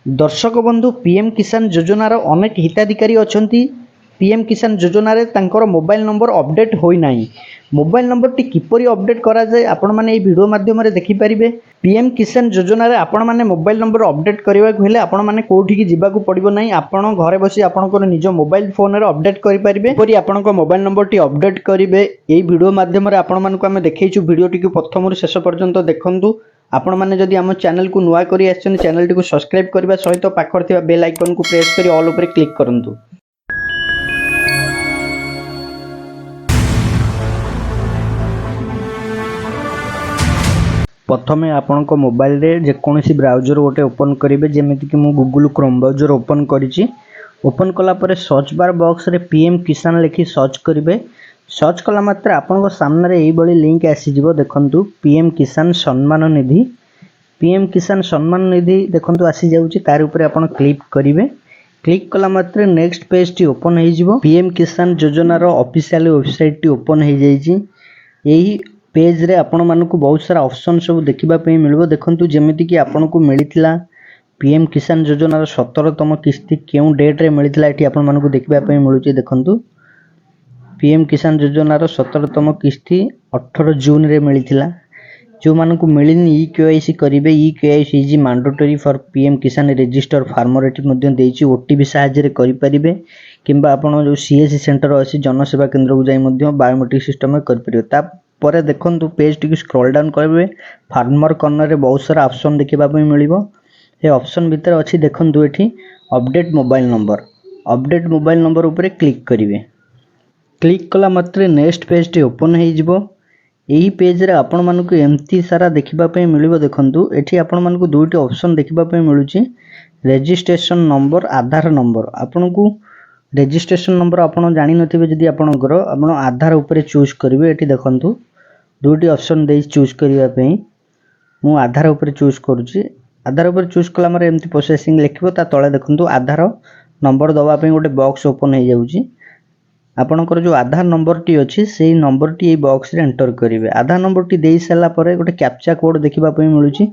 दर्शक बंधु पीएम किसान योजनार अनेक हिताधिकारी अछंती। पीएम किसान योजनार तांकर मोबाइल नंबर अपडेट होई नाही। मोबाइल नंबर टी किपरि अपडेट करा जाय आपण माने ए वीडियो माध्यम रे देखि परिबे। पीएम किसान योजनार आपण माने मोबाइल नंबर अपडेट करबा को हेले आपण माने कोठी की जिबा को पड़िबो नाही। आपण घरे बसी आपनकर निज मोबाइल फोन रे अपडेट करि परिबे। परि आपनकर मोबाइल नंबर टी अपडेट करिवे ए वीडियो माध्यम रे आपण मानको हम देखैछु। वीडियो टी को प्रथम रु शेष पर्यंत देखंतु। आपण माने जदि आम चैनल को नुआ करी आछन चैनल टी को सब्सक्राइब करबा सहित पाखर थिबा बेल आइकन को प्रेस करी ऑल ऊपर क्लिक करंतु। प्रथमे आपण को मोबाइल रे जे कोनोसी ब्राउजर गोटे ओपन करिवे। जेमिति कि मु गूगल क्रोम ब्राउजर ओपन करिछि। ओपन कला परे सर्च बार बॉक्स रे पीएम किसान लिखि सर्च करिवे। सर्च कला मात्र आपण को सामने रे एई बळी लिंक आसी जिवो। देखंतु पीएम किसान सम्मान निधि। पीएम किसान सम्मान निधि देखंतु आसी जाउछि। तार ऊपर आपण क्लिक करिवे। क्लिक कला मात्र नेक्स्ट पेज टी ओपन हे जिवो। पीएम किसान योजना रो ऑफिशियल वेबसाइट टी ओपन हे जाइछि। एही पेज रे आपण मानको बहुत सारा ऑप्शन सब देखिबा पई मिलबो। देखंतु जेमिति कि आपण को मिलिथिला पीएम किसान योजना रो 17तम किस्ती केउ डेट रे मिलिथिला एठी आपण मानको देखिबा पई मिलुछि। देखंतु पीएम किसान योजना रो 17तम किस्ती 18 जून रे मिलिथिला। जो मानको मिलिनी ई केवाईसी करिवे। E KYC is mandatory for PM किसान रजिस्टर फार्मर एठी मध्ये देइछि। ओटीपी सहाय्य रे करि परिबे किंबा आपण जो सीएससी सेंटर अछि जनसेवा केंद्र को जाई मध्ये बायोमेट्रिक सिस्टम में करि परिबे। ता परे देखंतु पेज टी स्क्रॉल डाउन करबे। फार्मर कॉर्नर रे बहुत सारा ऑप्शन देखिबा पई मिलिबो। ए ऑप्शन भीतर अछि देखंतु एठी update mobile number. Update mobile number ऊपर क्लिक करिवे। क्लिक कला मात्र नेक्स्ट पेज टी ओपन हे जिवो। एही पेज रे आपण मानको एम्ति सारा देखिबा पई मिलिबो। देखंतु एठी आपण मानको दुईटी ऑप्शन देखिबा पई मिलुछि। रजिस्ट्रेशन नंबर आधार नंबर। आपनको रजिस्ट्रेशन नंबर आपण जानि नथिबे जदि आपणकर आपण आधार ऊपर चूज करिवे। एठी देखंतु दुईटी ऑप्शन देइ चूज करिवा पई मु आधार ऊपर चूज करूछि। आधार ऊपर चूज कला मारे एम्ति प्रोसेसिंग लिखिबो। ता तळे देखंतु आधार नंबर दवा पई गोटे बॉक्स ओपन हे जाउछि। आपणकर जो आधार नंबर टी अछि सेही नंबर टी ए बॉक्स रे एंटर करिवे। आधार नंबर टी देई सला परे गोटे कैप्चा कोड देखिबा पई मिलुछि।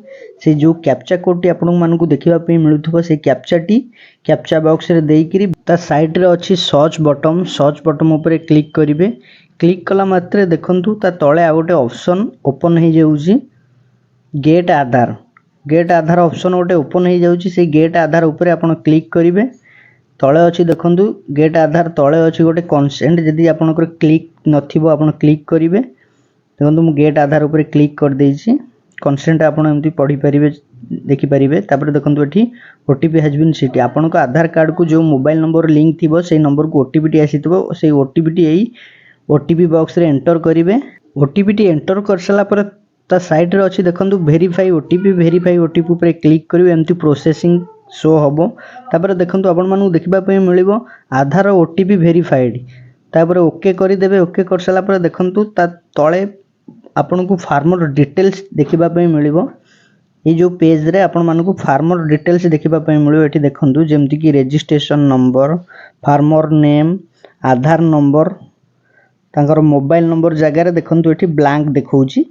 से जो कैप्चा कोड टी आपन मानको देखिबा पई मिलुथबो से कैप्चा टी कैप्चा बॉक्स रे देई करी ता साइड रे अछि सर्च बटन। सर्च बटन ऊपर क्लिक करिवे। क्लिक कला मात्रे देखंतु ता तळे आ गोटे ऑप्शन ओपन हे जाउछि गेट आधार। गेट आधार ऑप्शन गोटे ओपन हे जाउछि। से गेट आधार ऊपर आपन क्लिक करिवे। तळे अछि देखंतु गेट आधार तळे अछि गोटे कंसेंट। जदि आपनकर क्लिक नथिबो आपन क्लिक करिवे। देखंतु मु गेट आधार ऊपर क्लिक कर देइछि। कंसेंट आपन एम्ति पढी परिवे देखि परिवे। तापर देखंतु एठी ओटीपी हैज बीन सेट। आपनको आधार कार्ड को जो मोबाइल नंबर लिंक थिबो सेही नंबर को ओटीपी टी आसीथिबो। सेही ओटीपी टी एई ओटीपी बॉक्स रे एंटर करिवे। ओटीपी टी एंटर करसला पर ता साइड रे अछि देखंतु वेरीफाई ओटीपी। वेरीफाई ओटीपी ऊपर क्लिक करिवे। एम्ति प्रोसेसिंग शो हबो। तापर देखंतु आपण मानु देखिबा पई मिलिबो आधार ओटीपी वेरीफाइड। तापर ओके करि देबे। ओके करसला पर देखंतु ता तळे आपण को फार्मर डिटेल्स देखिबा पई मिलिबो। ए जो पेज रे आपण मानु को फार्मर डिटेल्स देखिबा पई मिलिबो। एठी देखंतु जेमति कि registration number, farmer name, Aadhaar number, तांकर मोबाइल नंबर जगह रे देखंतु एठी ब्लैंक देखौछि।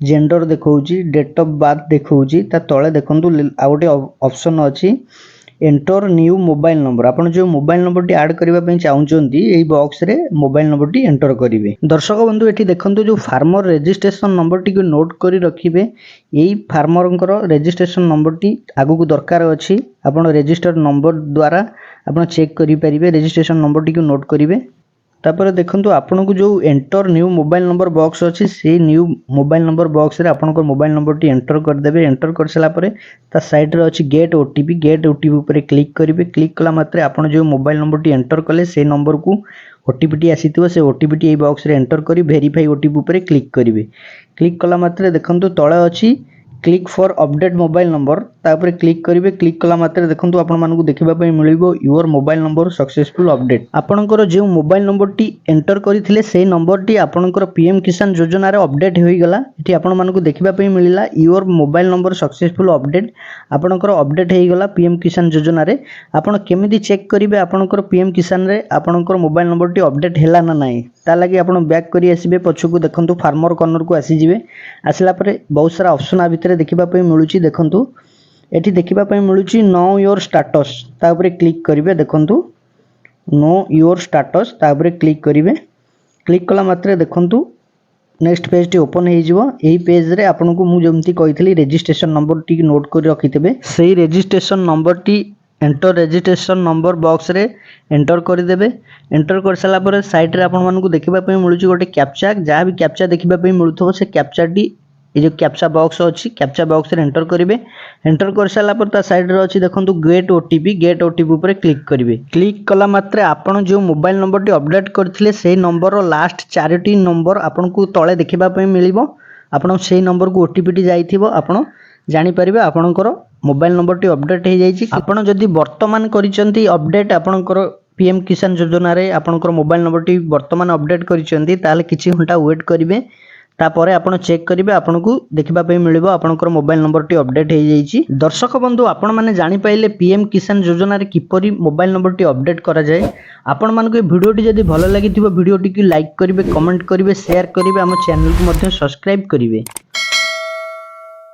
जेंडर देखौछि, डेट ऑफ बर्थ देखौछि। ता तळे देखंतु आ गोटे ऑप्शन अछि एंटर न्यू मोबाइल नंबर। आपण जो मोबाइल नंबर टी ऐड करबा पई चाहुचंती एई बॉक्स रे मोबाइल नंबर टी एंटर करिवे। दर्शक बंधु एठी देखंतु जो फार्मर रजिस्ट्रेशन नंबर टी को नोट करी रखिबे। एई फार्मरंकर रजिस्ट्रेशन नंबर टी आगु को दरकार अछि। आपण रजिस्टर नंबर द्वारा आपण चेक करि परिबे। रजिस्ट्रेशन नंबर टी को नोट करिवे। तापर देखंतु आपन को जो enter new mobile number box अछि से न्यू मोबाइल नंबर बॉक्स रे आपन को मोबाइल नंबर टी एंटर कर देबे। एंटर करसला परे ता साइड रे अछि गेट ओटीपी। गेट ओटीपी ऊपर क्लिक करिवे। क्लिक कला मात्रे आपन जो मोबाइल नंबर टी एंटर कले से नंबर को ओटीपी टी आसीथिबो। से ओटीपी टी ए बॉक्स रे एंटर करी वेरीफाई ओटीपी ऊपर क्लिक करिवे। क्लिक कला मात्रे देखंतु तळे अछि click for update mobile number. तापर क्लिक करिवे। क्लिक कला मात्रे देखंतु आपण मानको देखिबा पई मिलिबो your mobile number successful update. आपणकर जे मोबाइल नंबर टी एंटर करिथिले सेही नंबर टी आपणकर पीएम किसान योजना रे अपडेट होई गला। एठी आपण मानको देखिबा पई मिलिला your mobile number successful update. आपणकर अपडेट हेई गला पीएम किसान योजना रे। आपण केमिति चेक करिवे आपणकर पीएम किसान रे आपणकर मोबाइल नंबर टी अपडेट हैला ना नाही। ता लागि आपण बैक करी आसीबे। पछकु देखंतु फार्मर कॉर्नर को आसी जिवे। आसला परे बहुत सारा ऑप्शन आ भितरे देखिबा पई मिलुची। देखंतु एठी देखिबा पई मिलुची नो योर स्टेटस ता ऊपर क्लिक करिवे देखंतु नो योर स्टेटस ता ऊपर क्लिक करिवे क्लिक कला मात्रे देखंतु नेक्स्ट पेज टी ओपन हो जिवो एही पेज रे आपन को मु जेमती कहितली रजिस्ट्रेशन नंबर टी नोट कर रखितबे सेही रजिस्ट्रेशन नंबर टी एंटर रजिस्ट्रेशन नंबर बॉक्स रे एंटर कर देबे एंटर कर साला पर साइड रे आपन मानकु को देखिबा पई मिलुची गोटे कैप्चा जहाँ भी कैप्चा देखिबा पई मिलुथबो से कैप्चा टी ये जो कैप्चा बॉक्स अच्छी कैप्चा बॉक्स रे एंटर करिवे एंटर कर साला पर ता साइड रे अच्छी देखंतु गेट ओटीपी ऊपर क्लिक करिवे क्लिक कला मात्रे आपण जो मोबाइल नंबर टी अपडेट करथिले सेही नंबर रो लास्ट 4टी नंबर आपण को तळे देखिबा पई मिलिबो आपण सेही नंबर को ओटीपी टी जाईथिबो आपण जानि परिबे आपणकर मोबाइल नंबर टी अपडेट हो जाइछि आपण जदि वर्तमान करिसंती अपडेट आपणकर पीएम किसान योजना रे आपणकर मोबाइल नंबर टी वर्तमान अपडेट करिसंती ताले किछि घंटा वेट करिवे तापर आपण चेक करिवे आपण को देखिबा पई मिलिबो आपणकर मोबाइल नंबर टी अपडेट हो जाइछि। दर्शक बंधु आपण माने जानि पाइले पीएम किसान योजना रे किपरि मोबाइल नंबर टी अपडेट करा जाय आपण मान को वीडियो टी जदि भलो लागिथिबो वीडियो टी की लाइक करिवे कमेंट करिवे शेयर करिवे हम चैनल को मध्ये सब्सक्राइब करिवे।